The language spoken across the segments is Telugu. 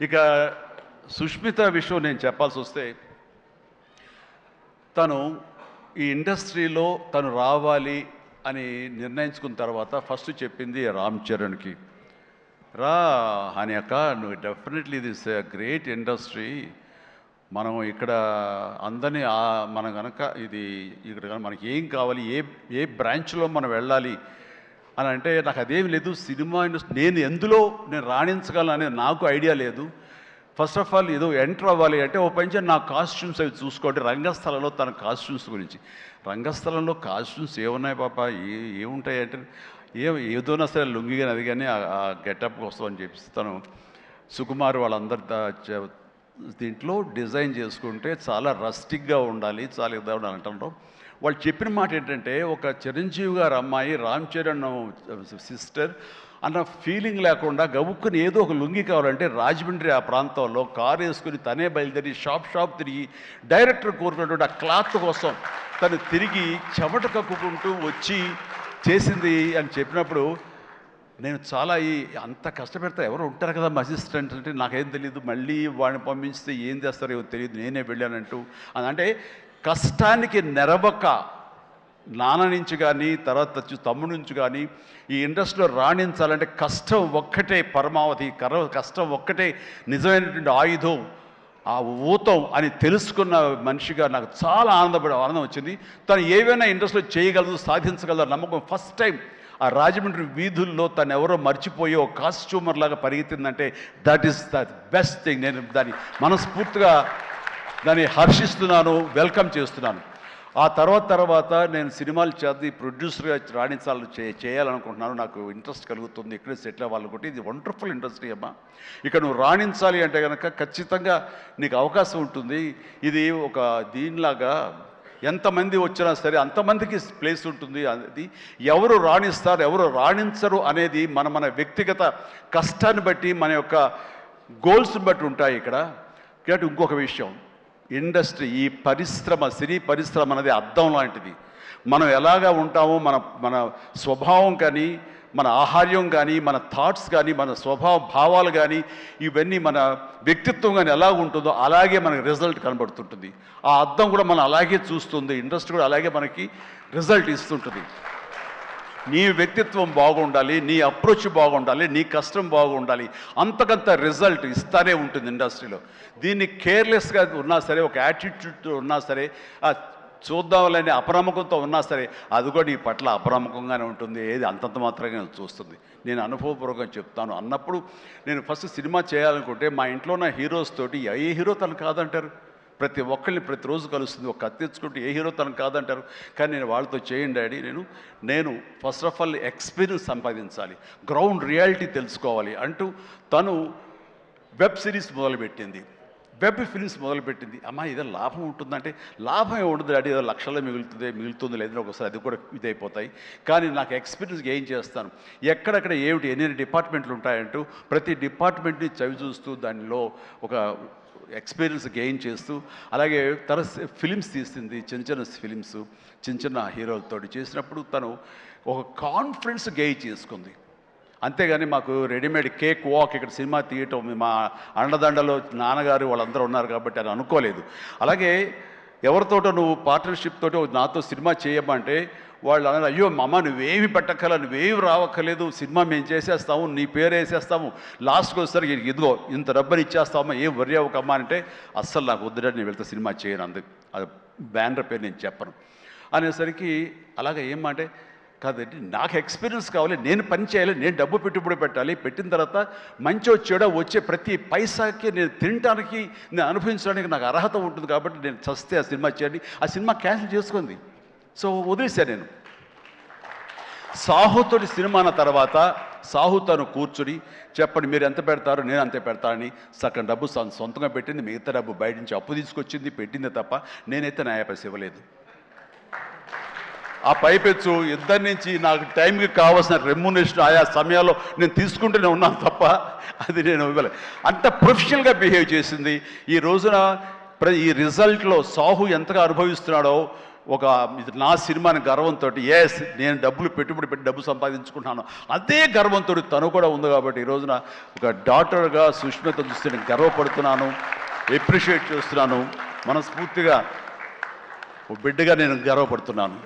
ఇక సుష్మిత విషయం నేను చెప్పాల్సి వస్తే, తను ఈ ఇండస్ట్రీలో తను రావాలి అని నిర్ణయించుకున్న తర్వాత ఫస్ట్ చెప్పింది రామ్ చరణ్కి, రా అని అక్క, నువ్వు డెఫినెట్లీ దిస్ గ్రేట్ ఇండస్ట్రీ, మనం ఇక్కడ అందరినీ మనం కనుక ఇక్కడ మనకి ఏం కావాలి, ఏ బ్రాంచ్లో మనం వెళ్ళాలి అని అంటే, నాకు అదేమి లేదు, సినిమా ఇండస్ట్రీ నేను రాణించగలను అనేది నాకు ఐడియా లేదు. ఫస్ట్ ఆఫ్ ఆల్ ఏదో ఎంటర్ అవ్వాలి అంటే ఓ పని నా కాస్ట్యూమ్స్ అవి చూసుకోండి. రంగస్థలంలో తన కాస్ట్యూమ్స్ గురించి, రంగస్థలంలో కాస్ట్యూమ్స్ ఏమున్నాయి పాప, ఏముంటాయి అంటే, ఏదోనా సరే లుంగి కానీ అది కానీ ఆ గెటప్కి వస్తామని చెప్పి తను సుకుమార్ వాళ్ళందరి దీంట్లో డిజైన్ చేసుకుంటే చాలా రస్టిక్గా ఉండాలి, చాలా ఇదా ఉండాలి అంటారు. వాళ్ళు చెప్పిన మాట ఏంటంటే, ఒక చిరంజీవి గారు అమ్మాయి రామ్ చరణ్ సిస్టర్ అన్న ఫీలింగ్ లేకుండా గబుక్కుని ఏదో ఒక లుంగి కావాలంటే రాజమండ్రి ఆ ప్రాంతంలో కారు వేసుకుని తనే బయలుదేరి షాప్ తిరిగి డైరెక్టర్ కోరుకున్నటువంటి ఆ క్లాత్ కోసం తను తిరిగి చెమట కక్కుకుంటూ వచ్చి చేసింది అని చెప్పినప్పుడు, నేను చాలా అంత కష్టపెడతా ఎవరు ఉంటారు కదా మా అసిస్టెంట్ అంటే, నాకేం తెలియదు, మళ్ళీ వాడిని పంపించితే ఏం చేస్తారో ఏమో తెలియదు, నేనే వెళ్ళానంటూ. అంటే కష్టానికి నెరవక నాన్న నుంచి కానీ తర్వాత తమ్ముడి నుంచి కానీ ఈ ఇండస్ట్రీలో రాణించాలంటే కష్టం ఒక్కటే పరమావధి, కష్టం ఒక్కటే నిజమైనటువంటి ఆయుధం, ఆ ఊతం అని తెలుసుకున్న మనిషిగా నాకు చాలా ఆనందం వచ్చింది. తను ఏవైనా ఇండస్ట్రీలో చేయగలదు, సాధించగలదు నమ్మకం. ఫస్ట్ టైం ఆ రాజమండ్రి వీధుల్లో తను ఎవరో మర్చిపోయి ఒక కాస్ట్యూమర్ లాగా పరిగెత్తిందంటే that is the best thing. నేను దాన్ని మనస్ఫూర్తిగా హర్షిస్తున్నాను, వెల్కమ్ చేస్తున్నాను. ఆ తర్వాత నేను సినిమాలు చేసి ప్రొడ్యూసర్గా చేయాలనుకుంటున్నాను, నాకు ఇంట్రెస్ట్ కలుగుతుంది, ఇక్కడే సెటిల్ అవ్వాలనుకుంటే. ఇది వండర్ఫుల్ ఇండస్ట్రీ అమ్మా, ఇక్కడ నువ్వు రాణించాలి అంటే కనుక ఖచ్చితంగా నీకు అవకాశం ఉంటుంది. ఇది ఒక దీనిలాగా ఎంతమంది వచ్చినా సరే అంతమందికి ప్లేస్ ఉంటుంది. అది ఎవరు రాణిస్తారు ఎవరు రాణించరు అనేది మన వ్యక్తిగత కష్టాన్ని బట్టి, మన యొక్క గోల్స్ని బట్టి ఉంటాయి ఇక్కడ. కాబట్టి ఇంకొక విషయం, ఇండస్ట్రీ, ఈ సినీ పరిశ్రమ అనేది అద్దం లాంటిది. మనం ఎలాగా ఉంటామో మన స్వభావం కానీ, మన ఆహార్యం కానీ, మన థాట్స్ కానీ, మన భావాలు కానీ, ఇవన్నీ మన వ్యక్తిత్వం కానీ ఎలా ఉంటుందో అలాగే మనకి రిజల్ట్ కనబడుతుంటుంది. ఆ అద్దం కూడా మనం అలాగే చూస్తుంది, ఇండస్ట్రీ కూడా అలాగే మనకి రిజల్ట్ ఇస్తుంటుంది. నీ వ్యక్తిత్వం బాగుండాలి, నీ అప్రోచ్ బాగుండాలి, నీ కష్టం బాగుండాలి, అంతకంత రిజల్ట్ ఇస్తానే ఉంటుంది ఇండస్ట్రీలో. దీన్ని కేర్లెస్గా ఉన్నా సరే, ఒక యాటిట్యూడ్తో ఉన్నా సరే, చూద్దామని అపనమ్మకంతో ఉన్నా సరే, అది కూడా నీ పట్ల అపనమ్మకంగానే ఉంటుంది, ఏది అంతంత మాత్రంగా చూస్తుంది. నేను అనుభవపూర్వకంగా చెప్తాను. అన్నప్పుడు నేను ఫస్ట్ సినిమా చేయాలనుకుంటే మా ఇంట్లో ఉన్న హీరోస్ తోటి ఏ హీరో తను కాదంటారు, ప్రతి ఒక్కరిని ప్రతిరోజు కలుస్తుంది, ఒక కత్తి తెచ్చుకుంటే ఏ హీరో తనకు కాదంటారు. కానీ నేను వాళ్ళతో చేయండి డాడీ, నేను ఫస్ట్ ఆఫ్ ఆల్ ఎక్స్పీరియన్స్ సంపాదించాలి, గ్రౌండ్ రియాలిటీ తెలుసుకోవాలి అంటూ తను వెబ్ సిరీస్ మొదలుపెట్టింది, వెబ్ ఫిలిమ్స్ మొదలుపెట్టింది. అమ్మా ఏదో లాభం ఉంటుందంటే, లాభం ఉండదు డాడీ, ఏదో లక్షల్లో మిగులుతుంది లేదని ఒకసారి అది కూడా ఇదైపోతాయి. కానీ నాకు ఎక్స్పీరియన్స్ గెయిన్ చేస్తాను, ఎక్కడెక్కడ ఏమిటి ఎన్ని డిపార్ట్మెంట్లు ఉంటాయంటూ ప్రతి డిపార్ట్మెంట్ని చవి చూస్తూ దానిలో ఒక ఎక్స్పీరియన్స్ గెయిన్ చేస్తూ, అలాగే తన ఫిలిమ్స్ తీసింది, చిన్న ఫిలిమ్స్ చిన్న హీరోలతో చేసినప్పుడు తను ఒక కాన్ఫిడెన్స్ గెయిన్ చేసుకుంది. అంతేగాని మాకు రెడీమేడ్ కేక్ వాక్ ఇక్కడ సినిమా తీయటం, మా అండదండలో నాన్నగారు వాళ్ళందరూ ఉన్నారు కాబట్టి అని అనుకోలేదు. అలాగే ఎవరితోటో నువ్వు పార్ట్నర్షిప్ తోటి నాతో సినిమా చేయమంటే వాళ్ళు అన్నారు, అయ్యో అమ్మ నువ్వేమి పెట్టక్కల, నువ్వేమి రావక్కర్లేదు, సినిమా మేము చేసేస్తాము, నీ పేరు వేసేస్తాము, లాస్ట్కి వస్తారు ఇదిగో ఇంత డబ్బుని ఇచ్చేస్తామా, ఏం వర్రీ అవ్వకమ్మా అంటే, అస్సలు నాకు వద్దురా, నేను వెళ్తే సినిమా చేయను, అందుకు అది బ్యానర్ పేరు నేను చెప్పను అనేసరికి, అలాగే ఏమంటే కాదండి నాకు ఎక్స్పీరియన్స్ కావాలి, నేను పని చేయాలి, నేను డబ్బు పెట్టుబడి పెట్టాలి, పెట్టిన తర్వాత మంచి వచ్చేడా వచ్చే ప్రతి పైసాకి నేను తినడానికి, నేను అనుభవించడానికి నాకు అర్హత ఉంటుంది కాబట్టి నేను చస్తే ఆ సినిమా చేయండి. ఆ సినిమా క్యాన్సిల్ చేసుకుంది. సో వదిలేశాను నేను. సాహుతోటి సినిమా అన్న తర్వాత సాహు తను కూర్చుని చెప్పండి మీరు ఎంత పెడతారు, నేను అంతే పెడతానని సగం డబ్బు సొంతంగా పెట్టింది, మిగతా డబ్బు బయట నుంచి అప్పు తీసుకొచ్చింది, పెట్టిందే తప్ప నేనైతే న్యాయపైస ఇవ్వలేదు. ఆ పైపెచ్చు ఇద్దరి నుంచి నాకు టైంకి కావాల్సిన రెమ్యునరేషన్ ఆయా సమయాల్లో నేను తీసుకుంటూనే ఉన్నాను తప్ప అది నేను ఇవ్వలేదు. అంత ప్రొఫెషనల్గా బిహేవ్ చేసింది. ఈ రోజున ఈ రిజల్ట్లో సాహు ఎంతగా అనుభవిస్తున్నాడో ఒక ఇది నా సినిమాని గర్వంతో ఎస్ నేను డబ్బులు పెట్టుబడి పెట్టి డబ్బు సంపాదించుకుంటున్నాను అదే గర్వంతో తను కూడా ఉంది. కాబట్టి ఈ రోజున ఒక డాక్టర్గా సుష్మిత చూస్తే నేను గర్వపడుతున్నాను, ఎప్రిషియేట్ చేస్తున్నాను, మనస్ఫూర్తిగా ఓ బిడ్డగా నేను గర్వపడుతున్నాను.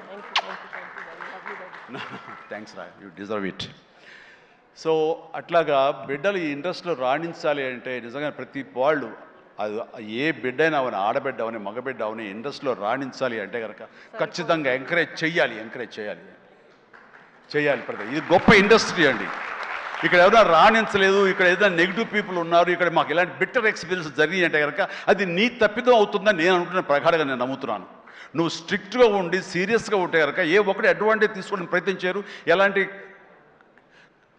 థ్యాంక్స్ రా, యూ డిజర్వ్ ఇట్. సో అట్లాగా బిడ్డలు ఈ ఇండస్ట్రీలో రాణించాలి అంటే నిజంగా ప్రతి వాళ్ళు అది ఏ బిడ్డ అయినా అవని, ఆడబిడ్డ అవని, మగబిడ్డ అవని ఇండస్ట్రీలో రాణించాలి అంటే కనుక ఖచ్చితంగా ఎంకరేజ్ చేయాలి ప్రతి. ఇది గొప్ప ఇండస్ట్రీ అండి. ఇక్కడ ఎవరైనా రాణించలేదు, ఇక్కడ ఏదైనా నెగిటివ్ పీపుల్ ఉన్నారు, ఇక్కడ మాకు ఇలాంటి బిట్టర్ ఎక్స్పీరియన్స్ జరిగినాయి అంటే కనుక అది నీ తప్పిదం అవుతుందని నేను అనుకున్న ప్రకారంగా నేను నమ్ముతున్నాను. నువ్వు స్ట్రిక్ట్గా ఉండి సీరియస్గా ఉంటే కనుక ఏ ఒక్కటి అడ్వాంటేజ్ తీసుకోవడానికి ప్రయత్నం చేయరు. ఎలాంటి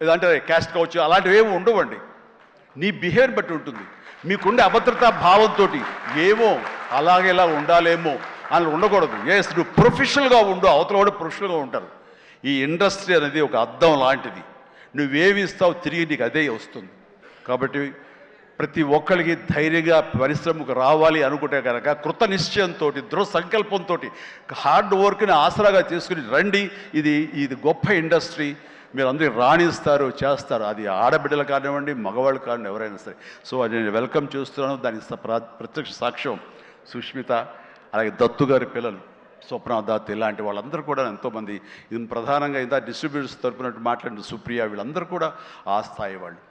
ఏదంటే క్యాస్ట్ కావచ్చు అలాంటివి ఏమి ఉండవండి. నీ బిహేవియర్ బట్టి ఉంటుంది. మీకుండే అభద్రతా భావంతో ఏమో అలాగేలా ఉండాలేమో అని ఉండకూడదు. ఎస్ నువ్వు ప్రొఫెషనల్గా ఉండు, అవతల కూడా ప్రొఫెషనల్గా ఉంటారు. ఈ ఇండస్ట్రీ అనేది ఒక అద్దం లాంటిది. నువ్వేమి ఇస్తావు తిరిగి నీకు అదే వస్తుంది. కాబట్టి ప్రతి ఒక్కరికి ధైర్యంగా పరిశ్రమకు రావాలి అనుకుంటే కనుక కృత నిశ్చయంతో, దృఢ సంకల్పంతో, హార్డ్ వర్క్ని ఆసరాగా తీసుకుని రండి. ఇది గొప్ప ఇండస్ట్రీ. మీరు అందరూ రాణిస్తారు, చేస్తారు. అది ఆడబిడ్డలు కానివ్వండి, మగవాళ్ళు కానివ్వండి, ఎవరైనా సరే. సో అది నేను వెల్కమ్ చేస్తున్నాను. దానికి ప్రత్యక్ష సాక్ష్యం సుష్మిత, అలాగే దత్తు గారి పిల్లలు స్వప్న, దత్ ఇలాంటి వాళ్ళందరూ కూడా ఎంతోమంది. ఇది ప్రధానంగా ఇంత డిస్ట్రిబ్యూటర్స్ తరపునట్టు మాట్లాడిన సుప్రియ, వీళ్ళందరూ కూడా ఆ స్థాయి వాళ్ళు.